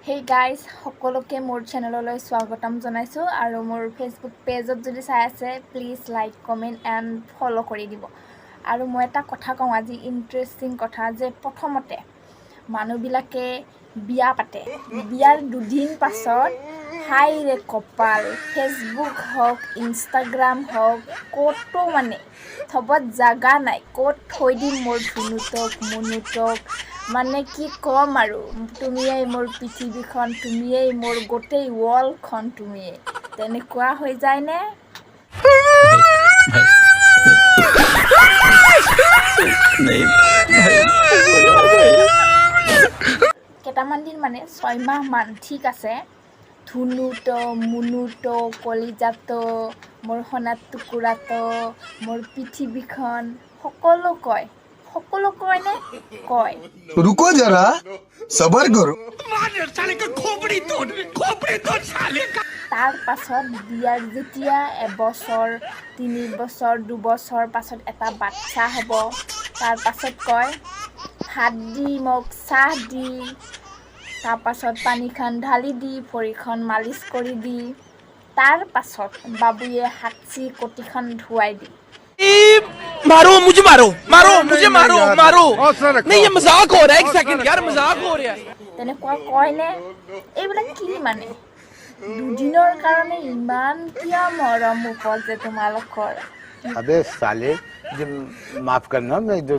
Hey guys, সকলোকে মোৰ চেনেললৈ স্বাগতম জনাইছো আৰু মোৰ ফেসবুক পেজত যদি চাই আছে প্লিজ লাইক কমেন্ট এন্ড ফলো কৰি দিব আৰু মই এটা কথা কওঁ আজি ইন্টাৰেষ্টিং কথা যে প্ৰথমতে মানুহবিলাকে বিয়া পাতে বিয়াৰ দুদিন পাছত হাই ৰে কপাল ফেসবুক হওক ইনষ্টাগ্ৰাম হওক ক'তো মানে থবত জাগা নাই ক'ত থৈ দিম মোৰ ধুনুটক মুনুটক মানে কি কম আৰু তুমিয়েই মোৰ পৃথিৱীখন তুমিয়েই মোৰ গোটেই ৱৰ্ল্ডখন তুমিয়েই তেনেকুৱা হৈ যায় নে কেইটামান দিন মানে 6 মাহ মান ঠিক আছে ধুনুটো মুনুটো কলিজাটো মোৰ সোণাৰ টুকুৰাটো মোৰ পৃথিৱীখন সকলো কয় নে কয় रुको जरा सबर करो তাৰ পাছত বিয়াৰ যেতিয়া এবছৰ 3 বছৰ 2 বছৰ পাছত এটা বাচ্চা হ'ব তাৰ পাছত কয় ভাত দি মোক চাহ দি তাৰ পাছত পানীখন ঢালি দি ভৰিখন মালিচ কৰি দি তাৰ পাছত বাবুয়ে হাতছি কটিখন ধুৱাই দি मारो मुझे मारो नहीं ये मजाक हो रहा है एक सेकंड यार मजाक हो रहा है তেনেকুৱা কয় নে এইবিলাক কি মানে দুদিনৰ কাৰণে ইমান কিয় মৰম উপজে তোমালোকৰ अबे साले माफ करना मैं जो